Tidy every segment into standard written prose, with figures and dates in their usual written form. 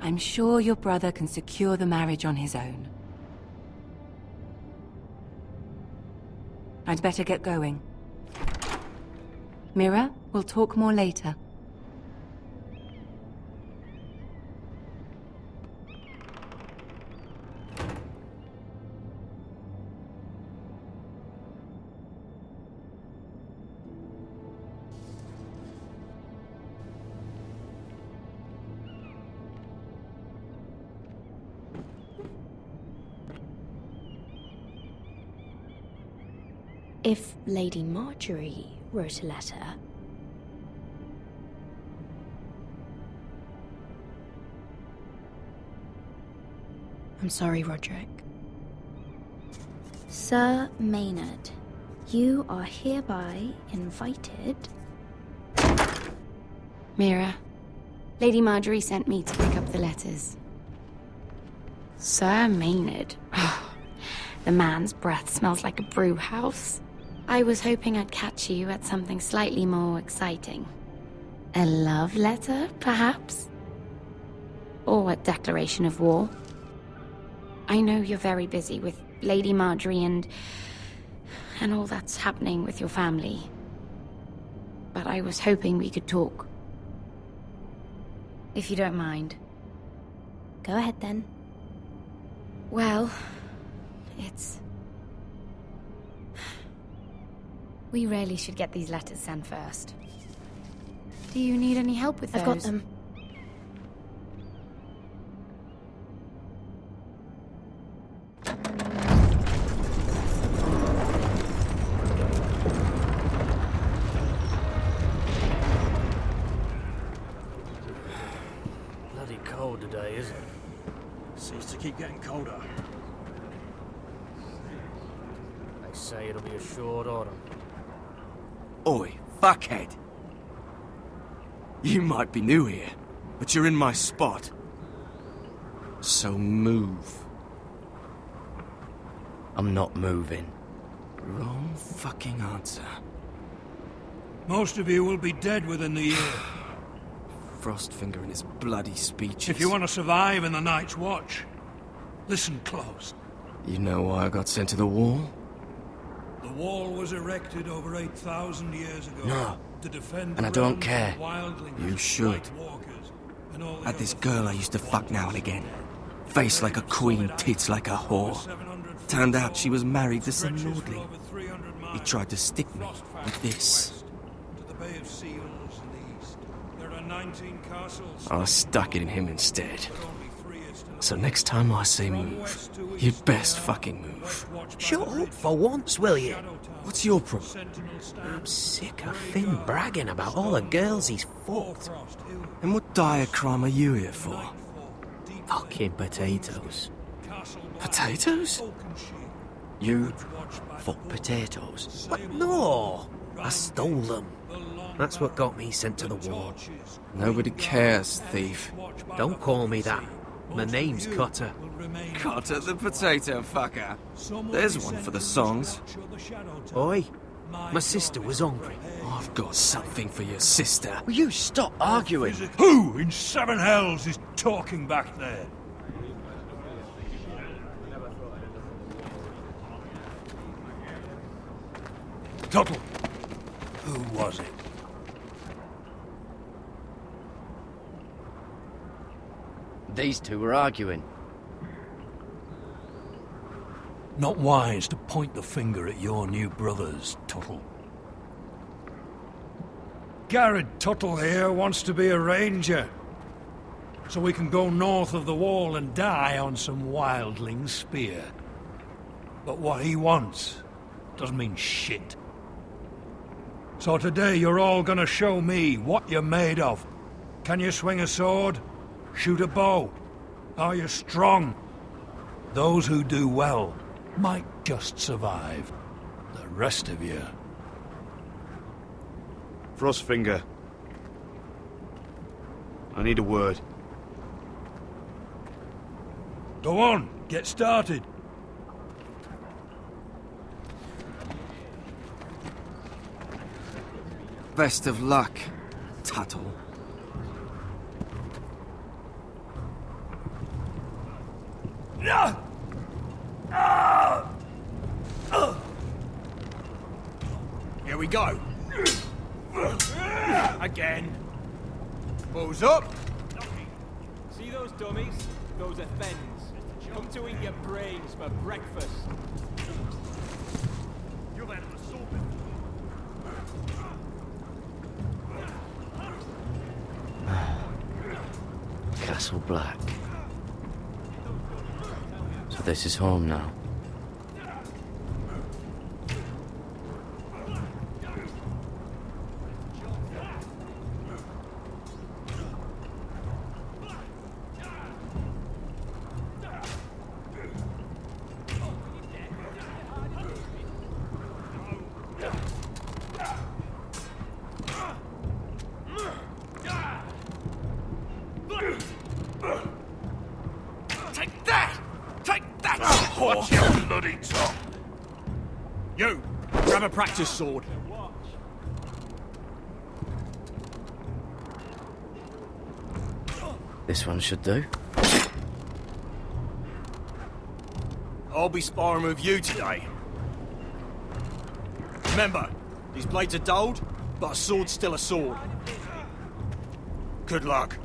I'm sure your brother can secure the marriage on his own. I'd better get going. Mira, we'll talk more later. If Lady Marjorie wrote a letter... I'm sorry, Roderick. Sir Maynard, you are hereby invited... Mira, Lady Marjorie sent me to pick up the letters. Sir Maynard? The man's breath smells like a brew house. I was hoping I'd catch you at something slightly more exciting. A love letter, perhaps? Or a declaration of war? I know you're very busy with Lady Marjorie and all that's happening with your family. But I was hoping we could talk. If you don't mind. Go ahead, then. Well, it's... We really should get these letters sent first. Do you need any help with those? I've got them. Bloody cold today, isn't it? Seems to keep getting colder. They say it'll be a short autumn. Oi, fuckhead. You might be new here, but you're in my spot. So move. I'm not moving. Wrong fucking answer. Most of you will be dead within the year. Frostfinger and his bloody speeches. If you want to survive in the Night's Watch, listen close. You know why I got sent to the wall? The wall was erected over 8,000 years ago. No. To defend And I the don't realms care. from wildlings, You should. White Walkers, and all the Had this other girl I used to fuck now and again. Face like a queen, tits like a whore. Turned out she was married to some lordling. He tried to stick me with this. To the Bay of Seals in the east. There are 19 castles. I stuck it in him instead. but only 3 is to the So next time I say move, you'd best fucking move. Shut up for once, will you? What's your problem? I'm sick of Finn bragging about all the girls he's fucked. And what dire crime are you here for? Fucking potatoes. Potatoes? You fuck potatoes? What? No! I stole them. That's what got me sent to the wall. Nobody cares, thief. Don't call me that. My name's Cutter. Cotter the potato fucker. There's one for the songs. Oi, my sister was hungry. I've got something for your sister. Will you stop arguing? Who in 7 hells is talking back there? Tuttle. Who was it? These two were arguing. Not wise to point the finger at your new brothers, Tuttle. Garrett Tuttle here wants to be a ranger, so we can go north of the wall and die on some wildling spear. But what he wants doesn't mean shit. So today you're all gonna show me what you're made of. Can you swing a sword? Shoot a bow? Are you strong? Those who do well might just survive. The rest of you... Frostfinger. I need a word. Go on, get started. Best of luck, Tuttle. Here we go. Again. Balls up. See those dummies? Those are thens. Come to eat your brains for breakfast. You've had an assault. Castle Black. So this is home now. Take that! Take that! Watch your bloody top! You! Grab a practice sword. This one should do. I'll be sparring with you today. Remember, these blades are dulled, but a sword's still a sword. Good luck.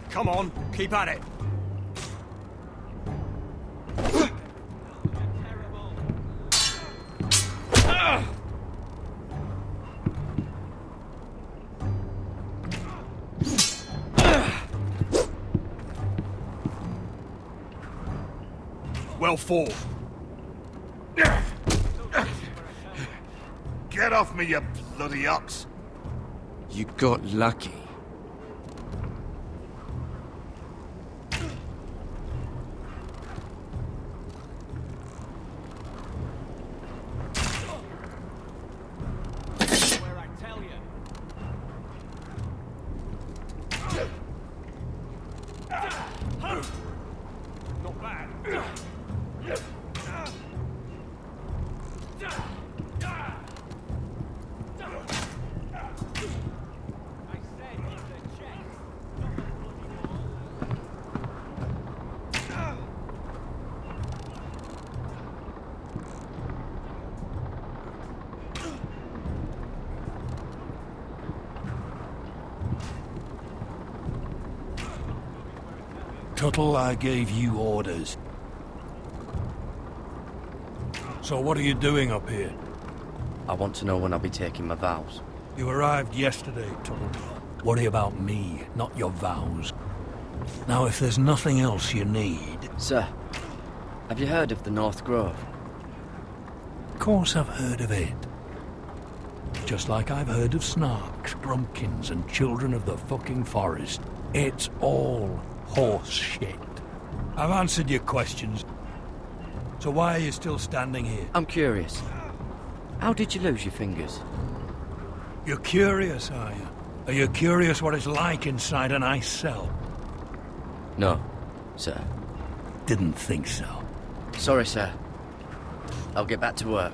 Come on, keep at it. Well fought. Get off me, you bloody ox! You got lucky. Where I tell you. Not bad. I said it's a chest, not a bloody wall. Tuttle, I gave you orders. So what are you doing up here? I want to know when I'll be taking my vows. You arrived yesterday, Tuttle. Worry about me, not your vows. Now, if there's nothing else you need... Sir, have you heard of the North Grove? Of course I've heard of it. Just like I've heard of snarks, grumpkins, and children of the fucking forest. It's all horse shit. I've answered your questions. So why are you still standing here? I'm curious. How did you lose your fingers? You're curious, are you? Are you curious what it's like inside an ice cell? No, sir. Didn't think so. Sorry, sir. I'll get back to work.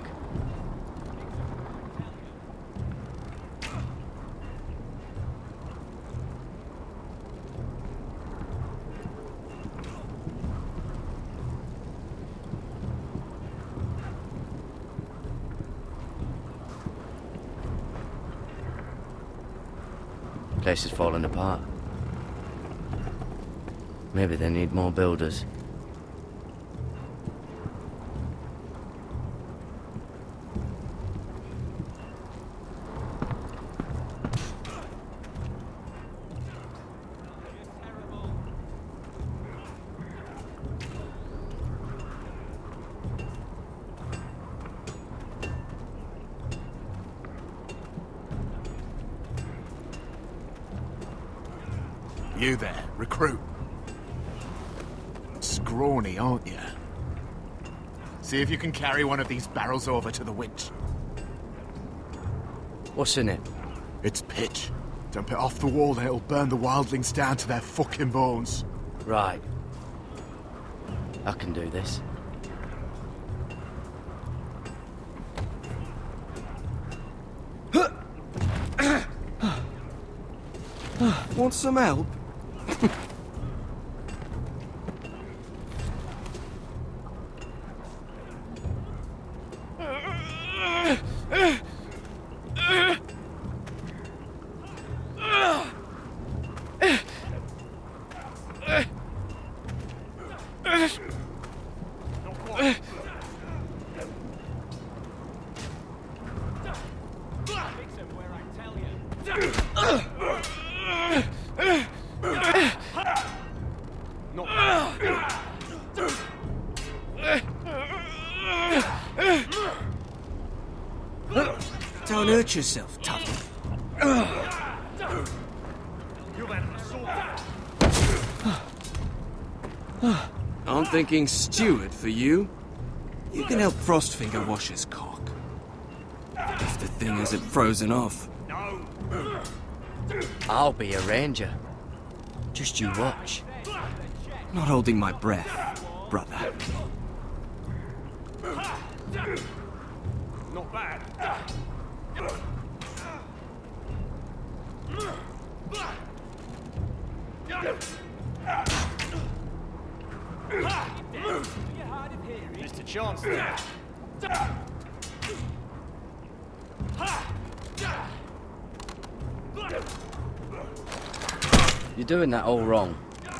Place is falling apart. Maybe they need more builders. You there, recruit. Scrawny, aren't you? See if you can carry one of these barrels over to the winch. What's in it? It's pitch. Dump it off the wall and it'll burn the wildlings down to their fucking bones. Right. I can do this. Want some help? Don't hurt yourself, Tuttle. I'm thinking steward for you. You can help Frostfinger wash his cock. If the thing isn't frozen off. I'll be a ranger. Just you watch. Not holding my breath, brother. Not bad. Mr. Chancellor. You're doing that all wrong.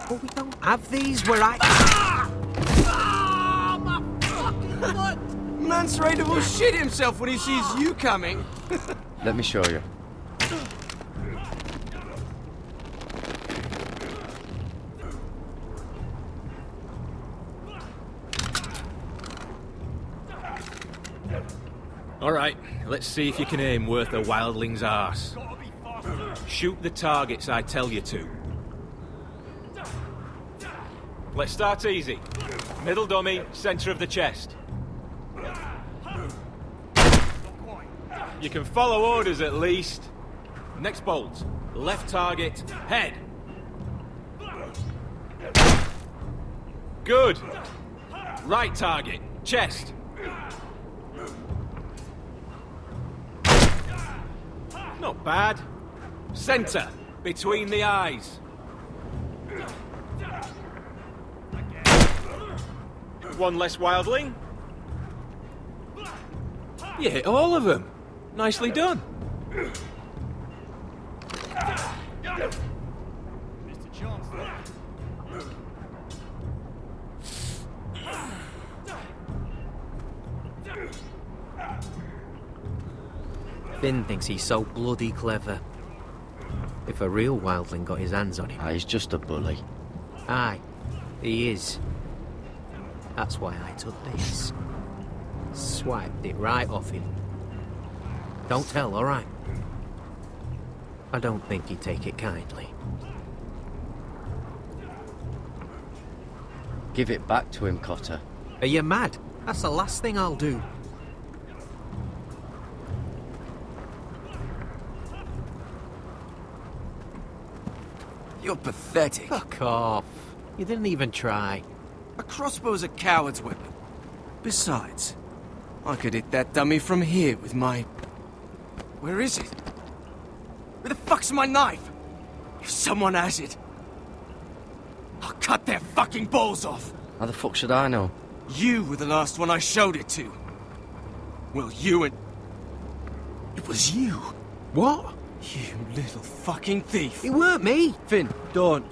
But we don't have these where I... Mance Raider will shit himself when he sees you coming. Let me show you. All right, let's see if you can aim worth a wildling's arse. Shoot the targets I tell you to. Let's start easy. Middle dummy, center of the chest. You can follow orders at least. Next bolt. Left target, head. Good. Right target, chest. Not bad. Center, between the eyes. One less wildling. You hit all of them. Nicely done. Mr. Chancellor. Finn thinks he's so bloody clever. If a real wildling got his hands on him... He's just a bully. Aye, he is. That's why I took this. Swiped it right off him. Don't tell, all right? I don't think he'd take it kindly. Give it back to him, Cotter. Are you mad? That's the last thing I'll do. You're pathetic. Fuck off. You didn't even try. A crossbow's a coward's weapon. Besides, I could hit that dummy from here with my... Where is it? Where the fuck's my knife? If someone has it, I'll cut their fucking balls off. How the fuck should I know? You were the last one I showed it to. Well, you and... It was you. What? You little fucking thief. It weren't me. Finn, don't.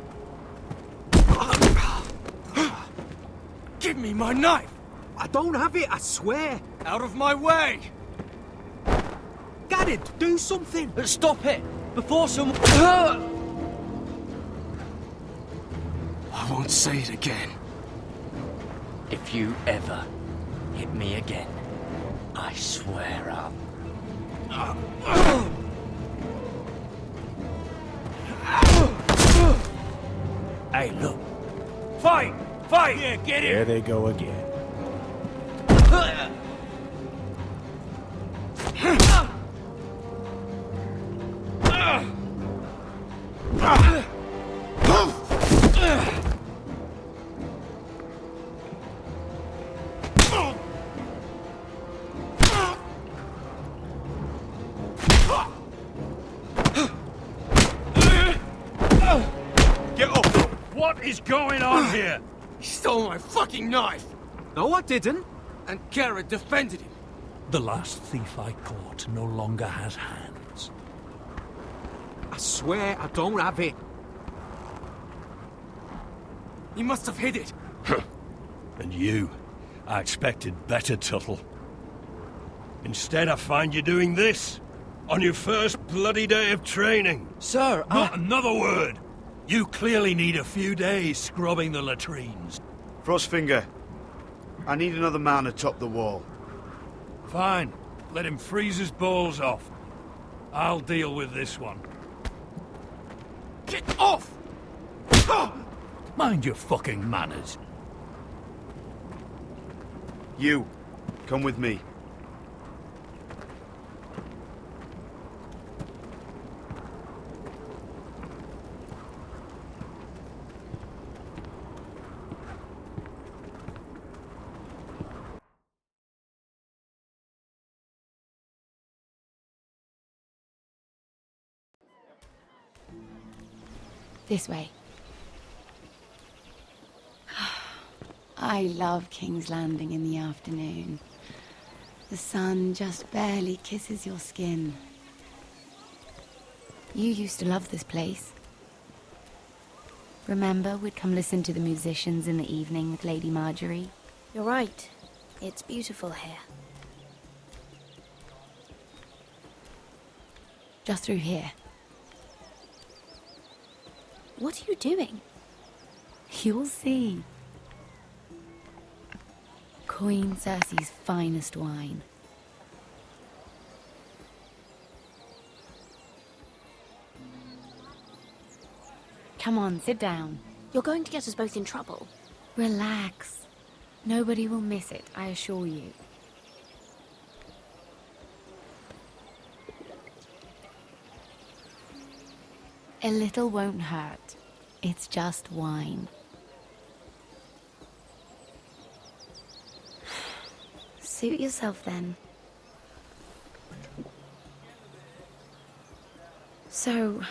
Give me my knife! I don't have it, I swear. Out of my way! Garrett, do something. Stop it! Before someone... I won't say it again. If you ever hit me again, I swear I'll... Hey, look. Fight! Fight! Yeah, get it! There they go again. is going on here? He stole my fucking knife! No, I didn't. And Kara defended him. The last thief I caught no longer has hands. I swear I don't have it. He must have hid it. And you, I expected better, Tuttle. Instead, I find you doing this on your first bloody day of training. Sir, Not another word! You clearly need a few days scrubbing the latrines. Frostfinger, I need another man atop the wall. Fine. Let him freeze his balls off. I'll deal with this one. Get off! Mind your fucking manners. You, come with me. This way. I love King's Landing in the afternoon. The sun just barely kisses your skin. You used to love this place. Remember, we'd come listen to the musicians in the evening with Lady Marjorie? You're right. It's beautiful here. Just through here. What are you doing? You'll see. Queen Cersei's finest wine. Come on, sit down. You're going to get us both in trouble. Relax. Nobody will miss it, I assure you. A little won't hurt. It's just wine. Suit yourself then. So,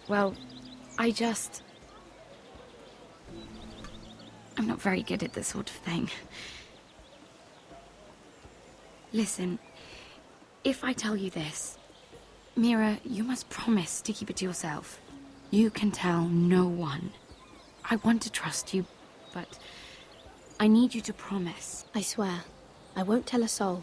well, I'm not very good at this sort of thing. Listen, if I tell you this, Mira, you must promise to keep it to yourself. You can tell no one. I want to trust you, but I need you to promise. I swear, I won't tell a soul.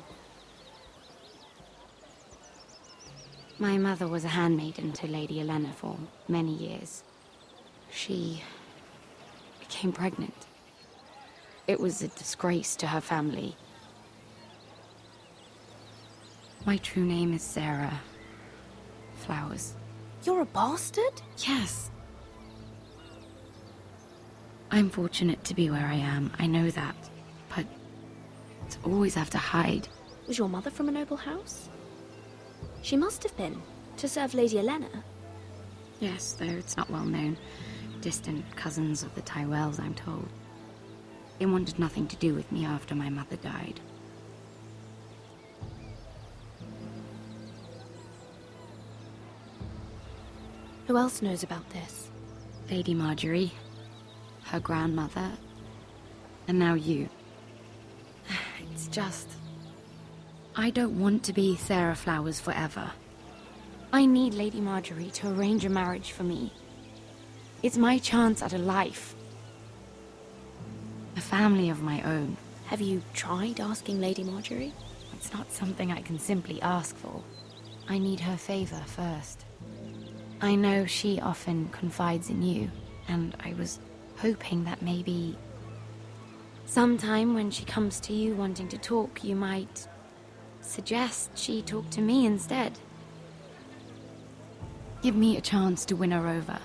My mother was a handmaiden to Lady Elena for many years. She became pregnant. It was a disgrace to her family. My true name is Sarah Flowers. You're a bastard? Yes. I'm fortunate to be where I am, I know that. But to always have to hide. Was your mother from a noble house? She must have been, to serve Lady Elena. Yes, though it's not well known. Distant cousins of the Tyrells, I'm told. They wanted nothing to do with me after my mother died. Who else knows about this? Lady Marjorie, her grandmother, and now you. It's just... I don't want to be Sarah Flowers forever. I need Lady Marjorie to arrange a marriage for me. It's my chance at a life. A family of my own. Have you tried asking Lady Marjorie? It's not something I can simply ask for. I need her favor first. I know she often confides in you, and I was hoping that maybe sometime when she comes to you wanting to talk, you might suggest she talk to me instead. Give me a chance to win her over.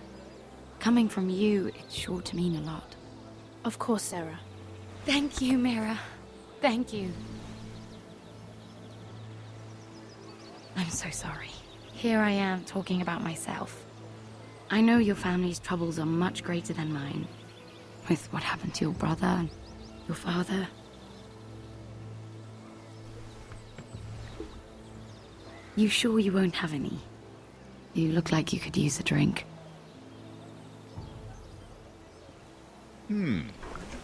Coming from you, it's sure to mean a lot. Of course, Sarah. Thank you, Mira. Thank you. I'm so sorry. Here I am talking about myself. I know your family's troubles are much greater than mine. With what happened to your brother and your father. You sure you won't have any? You look like you could use a drink.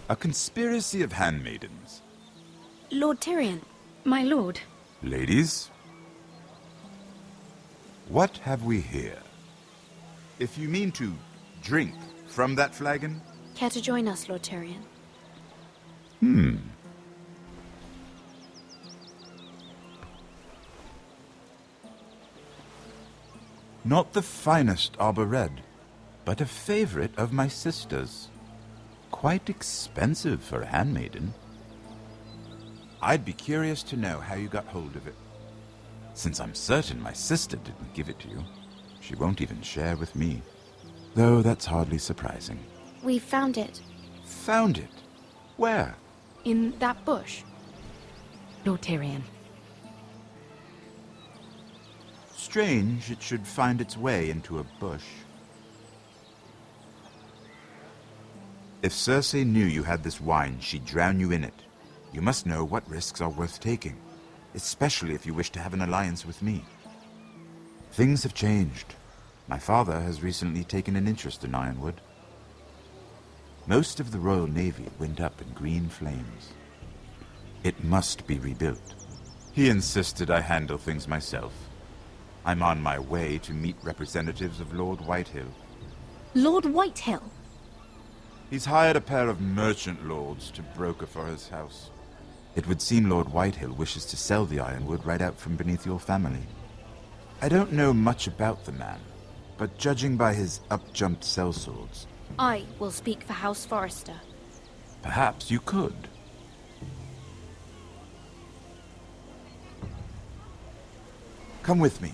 A conspiracy of handmaidens. Lord Tyrion. My lord. Ladies, what have we here? If you mean to drink from that flagon? Care to join us, Lord Tyrion? Not the finest arbor red, but a favorite of my sister's. Quite expensive for a handmaiden. I'd be curious to know how you got hold of it. Since I'm certain my sister didn't give it to you, she won't even share with me. Though that's hardly surprising. We found it. Found it? Where? In that bush. Lord Tyrion. Strange it should find its way into a bush. If Cersei knew you had this wine, she'd drown you in it. You must know what risks are worth taking, especially if you wish to have an alliance with me. Things have changed. My father has recently taken an interest in Ironwood. Most of the Royal Navy went up in green flames. It must be rebuilt. He insisted I handle things myself. I'm on my way to meet representatives of Lord Whitehill. Lord Whitehill? He's hired a pair of merchant lords to broker for his house. It would seem Lord Whitehill wishes to sell the Ironwood right out from beneath your family. I don't know much about the man, but judging by his up-jumped sellswords... I will speak for House Forrester. Perhaps you could. Come with me.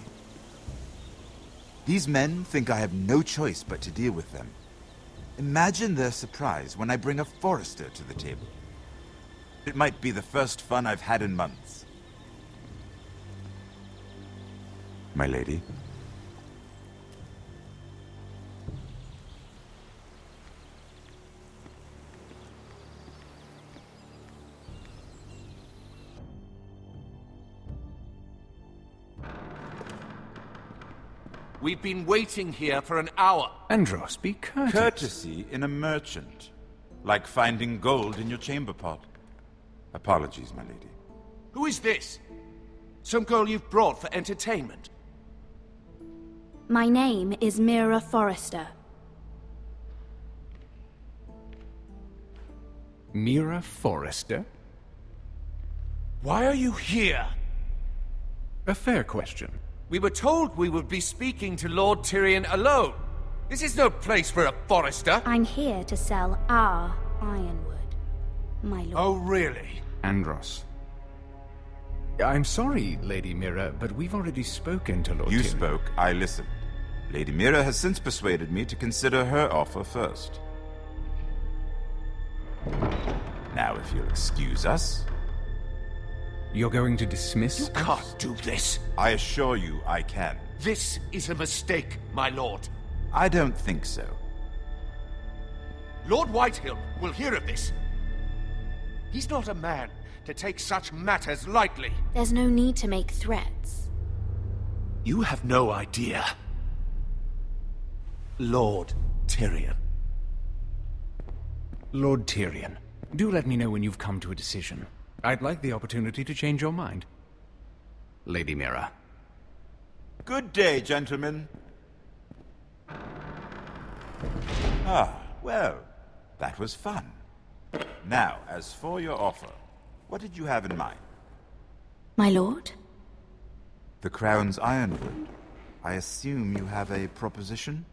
These men think I have no choice but to deal with them. Imagine their surprise when I bring a Forrester to the table. It might be the first fun I've had in months. My lady. We've been waiting here for an hour. Andros, be courteous. Courtesy in a merchant. Like finding gold in your chamber pot. Apologies, my lady. Who is this? Some girl you've brought for entertainment? My name is Mira Forrester. Mira Forrester? Why are you here? A fair question. We were told we would be speaking to Lord Tyrion alone. This is no place for a Forrester. I'm here to sell our Ironwood, my lord. Oh, really? Andros. I'm sorry, Lady Mira, but we've already spoken to Lord You Tyrion. spoke, I listened. Lady Mira has since persuaded me to consider her offer first. Now, if you'll excuse us... You're going to dismiss You us? can't do this. I assure you I can. This is a mistake, my lord. I don't think so. Lord Whitehill will hear of this. He's not a man to take such matters lightly. There's no need to make threats. You have no idea. Lord Tyrion. Lord Tyrion, do let me know when you've come to a decision. I'd like the opportunity to change your mind. Lady Mira. Good day, gentlemen. Ah, well, that was fun. Now, as for your offer, what did you have in mind? My lord? The Crown's Ironwood. I assume you have a proposition?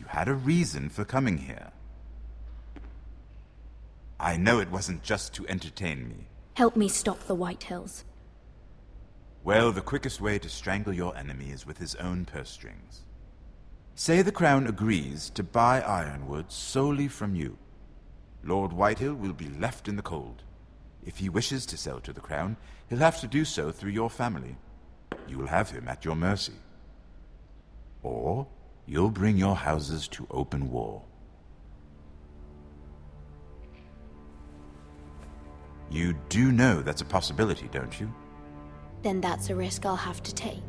You had a reason for coming here. I know it wasn't just to entertain me. Help me stop the Whitehills. Well, the quickest way to strangle your enemy is with his own purse strings. Say the Crown agrees to buy Ironwood solely from you. Lord Whitehill will be left in the cold. If he wishes to sell to the Crown, he'll have to do so through your family. You will have him at your mercy. or you'll bring your houses to open war. You do know that's a possibility, don't you? Then that's a risk I'll have to take.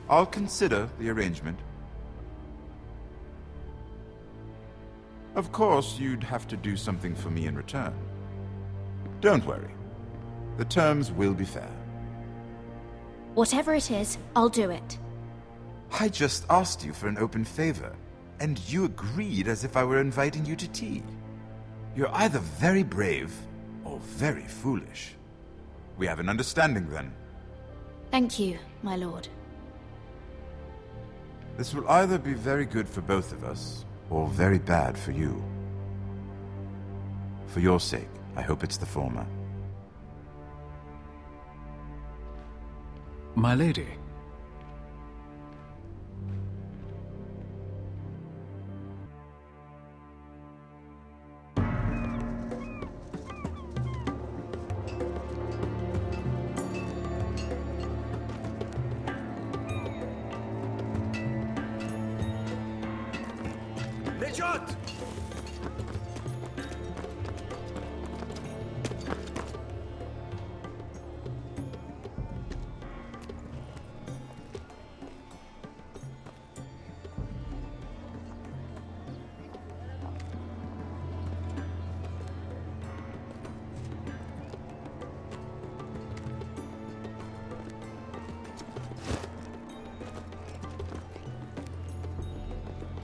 I'll consider the arrangement. Of course, you'd have to do something for me in return. Don't worry. The terms will be fair. Whatever it is, I'll do it. I just asked you for an open favor, and you agreed as if I were inviting you to tea. You're either very brave or very foolish. We have an understanding then. Thank you, my lord. This will either be very good for both of us, or very bad for you. For your sake, I hope it's the former. My lady. Richard!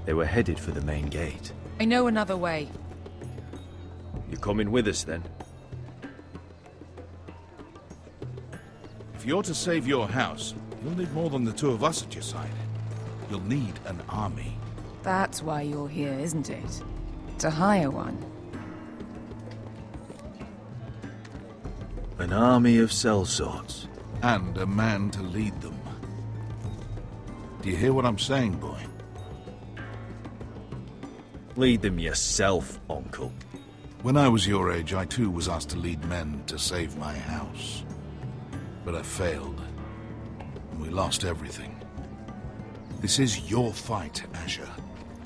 They were headed for the main gate. I know another way. You coming with us then? If you're to save your house, you'll need more than the two of us at your side. You'll need an army. That's why you're here, isn't it? To hire one. An army of sellswords. And a man to lead them. Do you hear what I'm saying, boy? Lead them yourself, Uncle. When I was your age, I too was asked to lead men to save my house. But I failed. And we lost everything. This is your fight, Asher.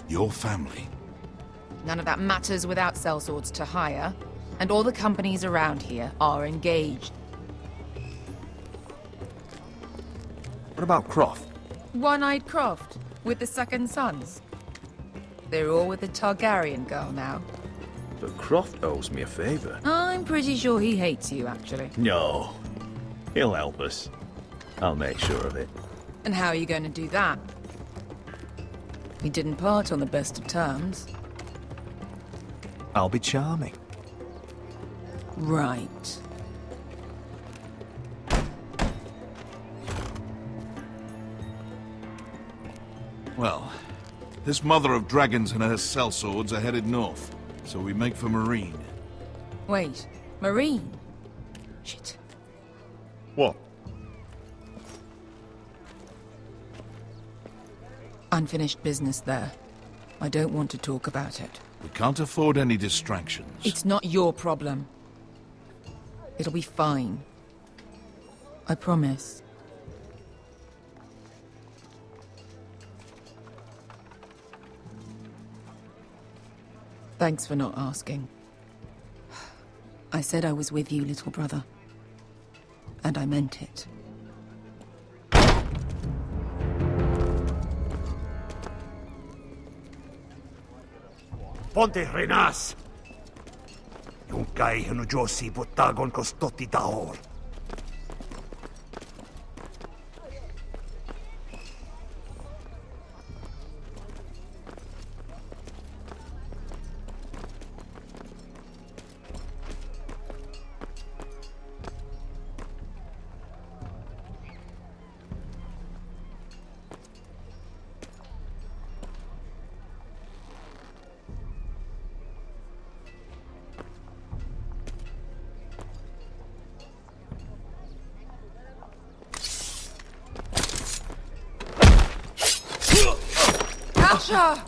Your family. None of that matters without sellswords to hire. And all the companies around here are engaged. What about Croft? One-Eyed Croft, with the second sons. They're all with the Targaryen girl now. But Croft owes me a favor. I'm pretty sure he hates you, actually. No. He'll help us. I'll make sure of it. And how are you going to do that? We didn't part on the best of terms. I'll be charming. Right. Well, this mother of dragons and her sellswords are headed north, so we make for Marine. Wait, Marine? Shit. What? Unfinished business there. I don't want to talk about it. We can't afford any distractions. It's not your problem. It'll be fine. I promise. Thanks for not asking. I said I was with you, little brother. And I meant it. Ponte renas! Yung kai hanujosi botagon kostoti taor. Asher!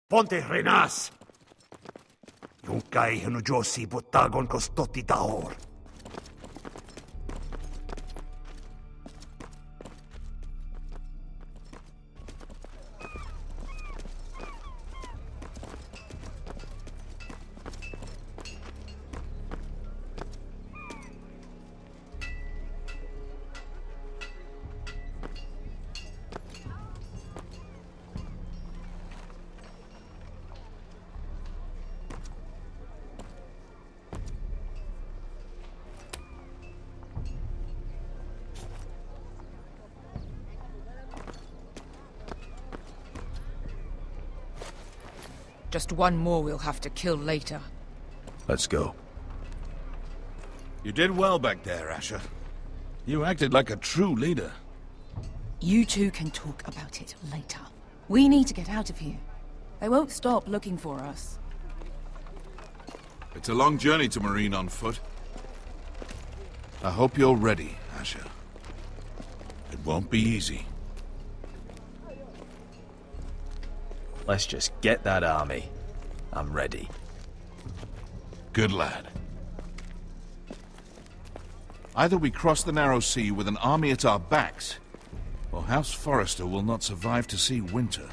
Ponte renas! Yung kay hanujosi butagon ko stoti daor. Just one more we'll have to kill later. Let's go. You did well back there, Asher. You acted like a true leader. You two can talk about it later. We need to get out of here. They won't stop looking for us. It's a long journey to Marine on foot. I hope you're ready, Asher. It won't be easy. Let's just get that army. I'm ready. Good lad. Either we cross the narrow sea with an army at our backs, or House Forrester will not survive to see winter.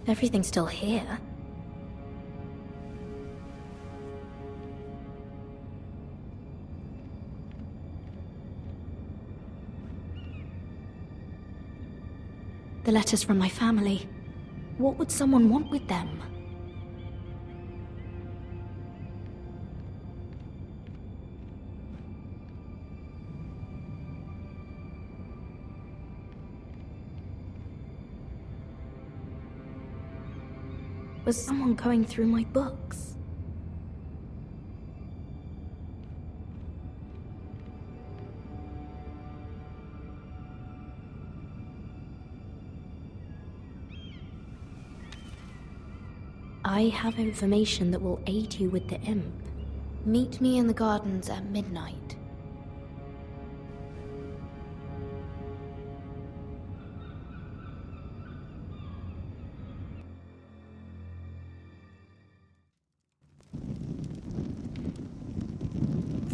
Everything's still here. The letters from my family. What would someone want with them? Was someone going through my books? I have information that will aid you with the imp. Meet me in the gardens at midnight.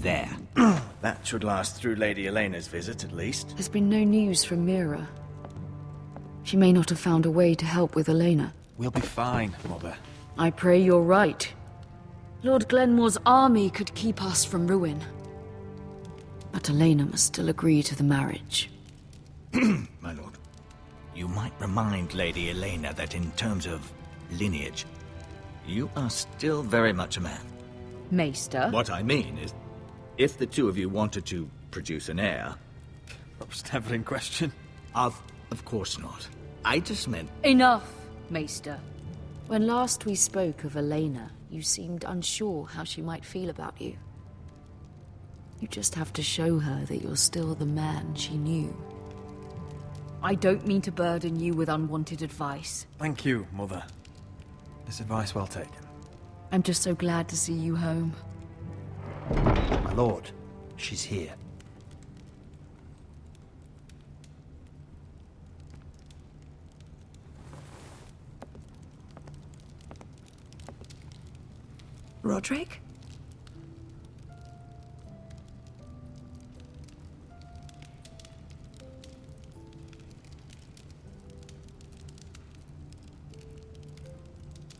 There. That should last through Lady Elena's visit, at least. There's been no news from Mira. She may not have found a way to help with Elena. We'll be fine, Mother. I pray you're right. Lord Glenmore's army could keep us from ruin. But Elena must still agree to the marriage. My lord. You might remind Lady Elena that in terms of lineage, you are still very much a man. Maester? What I mean is, if the two of you wanted to produce an heir... That was never in question. Of course not. I just meant... Enough, Maester. When last we spoke of Elena, you seemed unsure how she might feel about you. You just have to show her that you're still the man she knew. I don't mean to burden you with unwanted advice. Thank you, Mother. This advice well taken. I'm just so glad to see you home. lord, she's here. Roderick?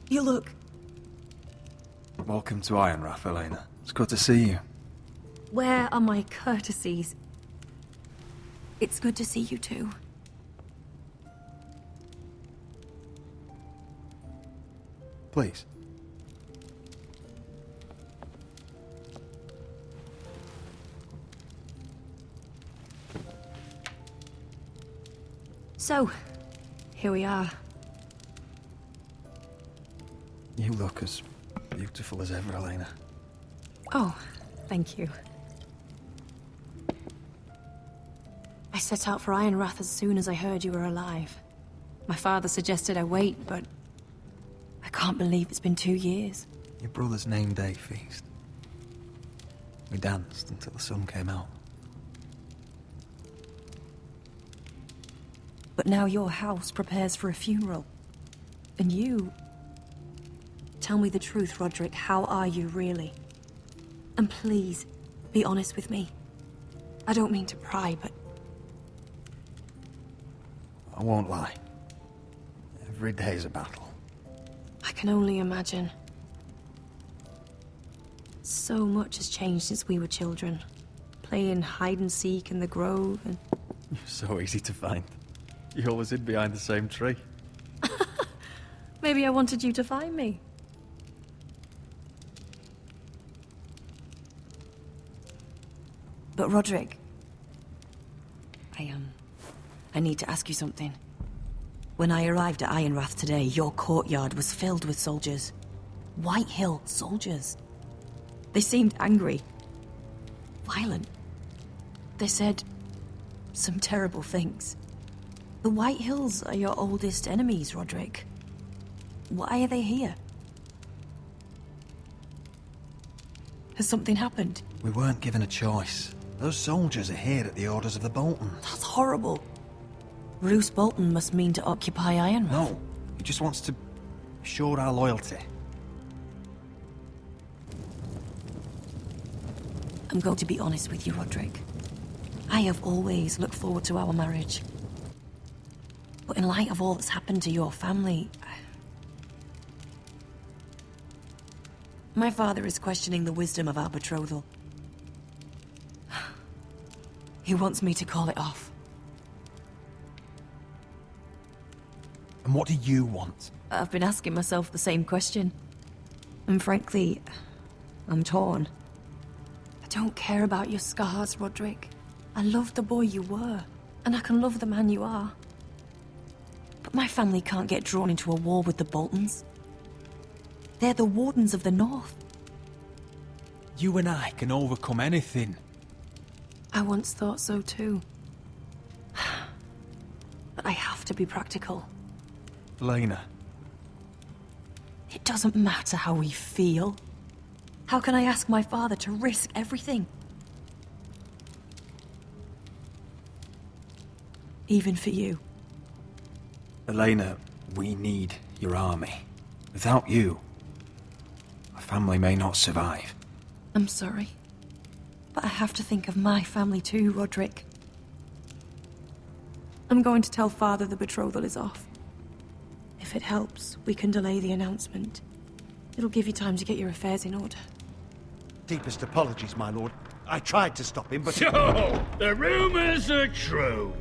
You look... Welcome to Ironrath, Elena. It's good to see you. Where are my courtesies? It's good to see you too. Please. So, here we are. You look as beautiful as ever, Elena. Oh, thank you. I set out for Ironrath as soon as I heard you were alive. My father suggested I wait, but I can't believe it's been 2 years. Your brother's name day feast. We danced until the sun came out. But now your house prepares for a funeral. And you... Tell me the truth, Roderick. How are you, really? And please, be honest with me. I don't mean to pry, but... I won't lie. Every day's a battle. I can only imagine. So much has changed since we were children. Playing hide and seek in the grove and... You're so easy to find. You always hid behind the same tree. Maybe I wanted you to find me. But Roderick... I need to ask you something. When I arrived at Ironrath today, your courtyard was filled with soldiers. White Hill soldiers. They seemed angry. Violent. They said... some terrible things. The White Hills are your oldest enemies, Roderick. Why are they here? Has something happened? We weren't given a choice. Those soldiers are here at the orders of the Boltons. That's horrible. Roose Bolton must mean to occupy Ironrath. No, he just wants to show our loyalty. I'm going to be honest with you, Roderick. I have always looked forward to our marriage. But in light of all that's happened to your family... My father is questioning the wisdom of our betrothal. He wants me to call it off. And what do you want? I've been asking myself the same question. And frankly, I'm torn. I don't care about your scars, Roderick. I love the boy you were, and I can love the man you are. But my family can't get drawn into a war with the Boltons. They're the Wardens of the North. You and I can overcome anything. I once thought so too. But I have to be practical. Elena. It doesn't matter how we feel. How can I ask my father to risk everything? Even for you. Elena, we need your army. Without you, our family may not survive. I'm sorry. But I have to think of my family too, Roderick. I'm going to tell Father the betrothal is off. If it helps, we can delay the announcement. It'll give you time to get your affairs in order. Deepest apologies, my lord. I tried to stop him, but... So, the rumors are true.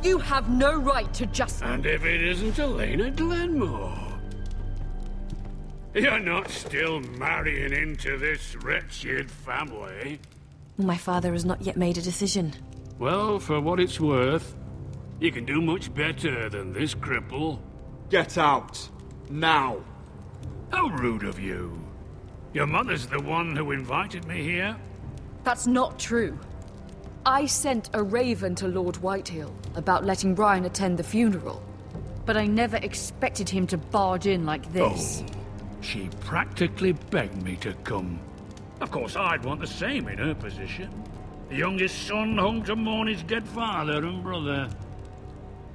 You have no right to just... And if it isn't Elena Glenmore? You're not still marrying into this wretched family? My father has not yet made a decision. Well, for what it's worth, you can do much better than this cripple. Get out. Now. How rude of you. Your mother's the one who invited me here? That's not true. I sent a raven to Lord Whitehill about letting Brian attend the funeral. But I never expected him to barge in like this. Oh, she practically begged me to come. Of course, I'd want the same in her position. The youngest son home to mourn his dead father and brother.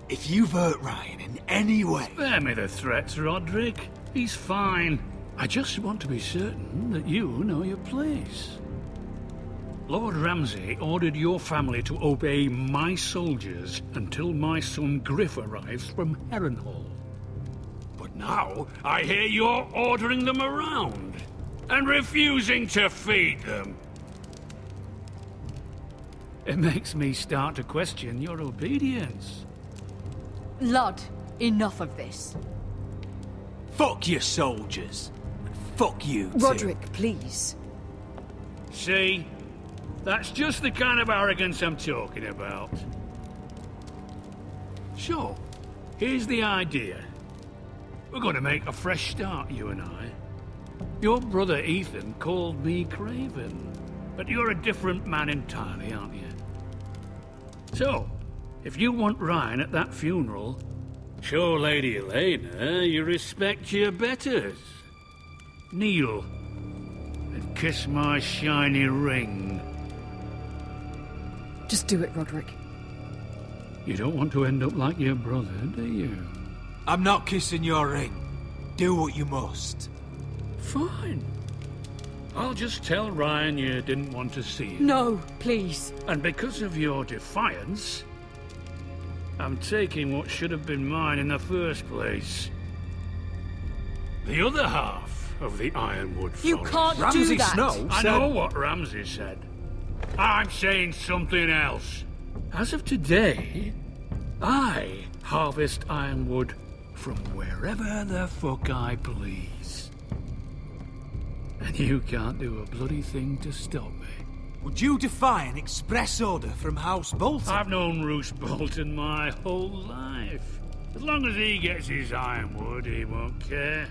If you've hurt Ryan in any way... Spare me the threats, Roderick. He's fine. I just want to be certain that you know your place. Lord Ramsay ordered your family to obey my soldiers until my son Griff arrives from Harrenhal. But now, I hear you're ordering them around and refusing to feed them. It makes me start to question your obedience. Lud, enough of this. Fuck your soldiers. And fuck you, too. Roderick, please. See? That's just the kind of arrogance I'm talking about. So, here's the idea. We're going to make a fresh start, you and I. Your brother Ethan called me Craven, but you're a different man entirely, aren't you? So, if you want Ryan at that funeral, show Lady Elena you respect your betters. Kneel and kiss my shiny ring. Just do it, Roderick. You don't want to end up like your brother, do you? I'm not kissing your ring. Do what you must. Fine. I'll just tell Ryan you didn't want to see him. No, please. And because of your defiance, I'm taking what should have been mine in the first place. The other half of the Ironwood Forest. You can't do that! I know what Ramsay said. I'm saying something else. As of today, I harvest ironwood from wherever the fuck I please. And you can't do a bloody thing to stop me. Would you defy an express order from House Bolton? I've known Roose Bolton my whole life. As long as he gets his ironwood, he won't care.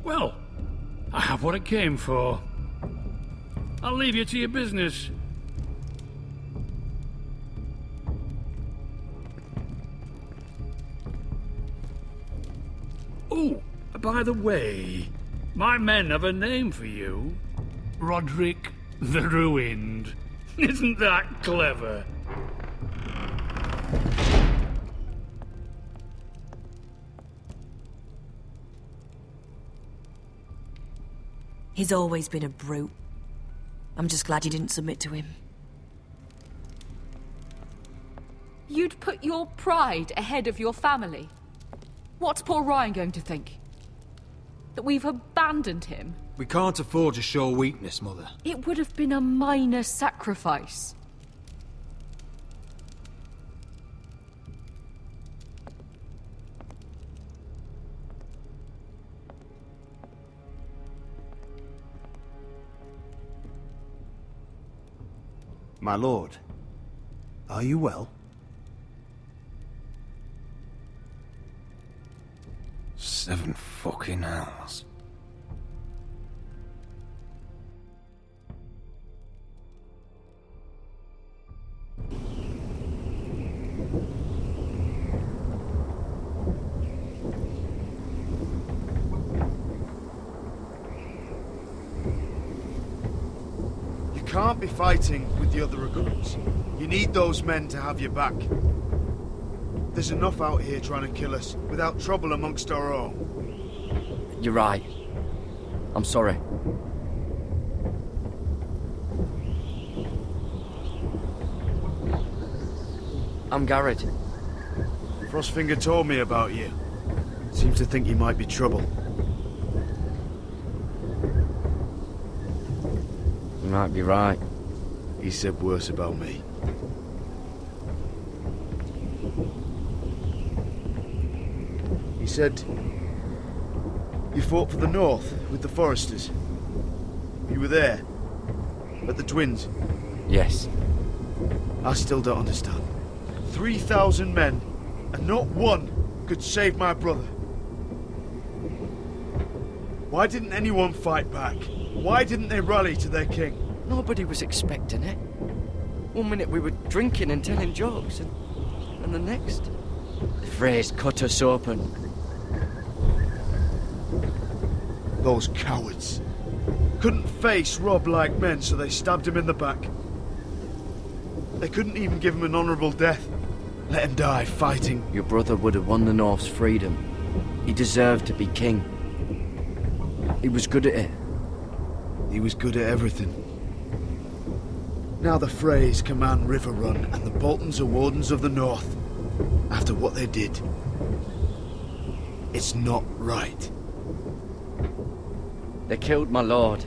Well, I have what I came for. I'll leave you to your business. Oh, by the way, my men have a name for you. Roderick the Ruined. Isn't that clever? He's always been a brute. I'm just glad you didn't submit to him. You'd put your pride ahead of your family. What's poor Ryan going to think? That we've abandoned him? We can't afford to show weakness, Mother. It would have been a minor sacrifice. My lord, are you well? 7 fucking hours. You can't be fighting with the other recruits. You need those men to have your back. There's enough out here trying to kill us without trouble amongst our own. You're right. I'm sorry. I'm Garrett. Frostfinger told me about you. Seems to think you might be trouble. You might be right. He said worse about me. He said you fought for the North with the Foresters. You were there, at the Twins. Yes. I still don't understand. 3,000 men, and not one could save my brother. Why didn't anyone fight back? Why didn't they rally to their king? Nobody was expecting it. One minute we were drinking and telling jokes, and the next, the Freys cut us open. Those cowards. Couldn't face Rob like men, so they stabbed him in the back. They couldn't even give him an honourable death. Let him die fighting. Your brother would have won the North's freedom. He deserved to be king. He was good at it. He was good at everything. Now the Freys command River Run, and the Boltons are Wardens of the North. After what they did. It's not right. They killed my lord.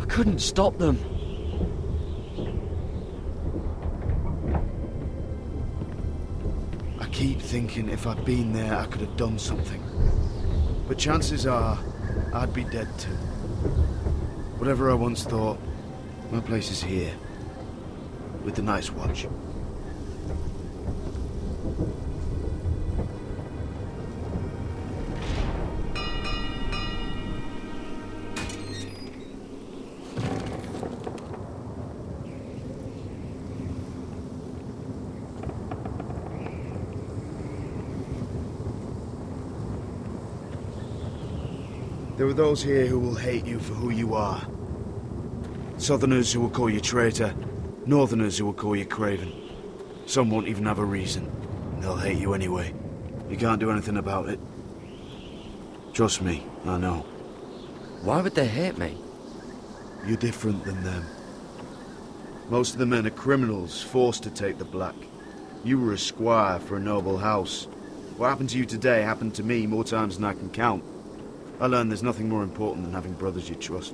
I couldn't stop them. I keep thinking if I'd been there, I could have done something. But chances are, I'd be dead too. Whatever I once thought, my place is here. With the Night's Watch. There are those here who will hate you for who you are. Southerners who will call you traitor, Northerners who will call you craven. Some won't even have a reason, and they'll hate you anyway. You can't do anything about it. Trust me, I know. Why would they hate me? You're different than them. Most of the men are criminals, forced to take the black. You were a squire for a noble house. What happened to you today happened to me more times than I can count. I learned there's nothing more important than having brothers you trust.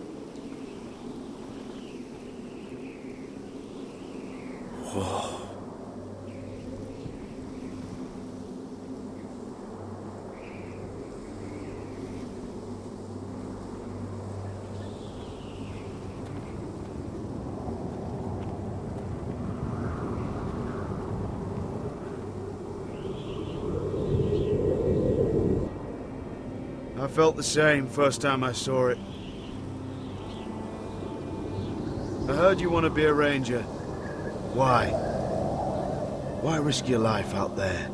Whoa. I felt the same first time I saw it. I heard you want to be a ranger. Why? Why risk your life out there?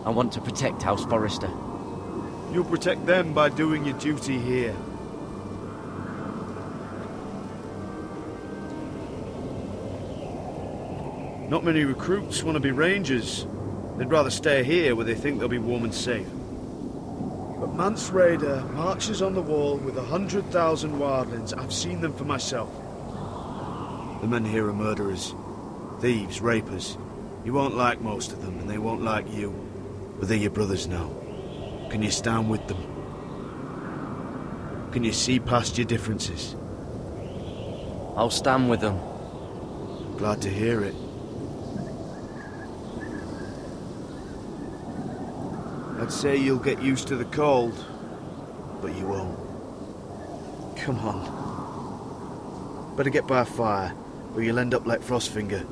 I want to protect House Forrester. You'll protect them by doing your duty here. Not many recruits want to be rangers. They'd rather stay here where they think they'll be warm and safe. But Mance Rayder marches on the wall with 100,000 wildlings. I've seen them for myself. The men here are murderers. Thieves, rapers. You won't like most of them, and they won't like you. But they're your brothers now. Can you stand with them? Can you see past your differences? I'll stand with them. Glad to hear it. I'd say you'll get used to the cold, but you won't. Come on. Better get by a fire, or you'll end up like Frostfinger.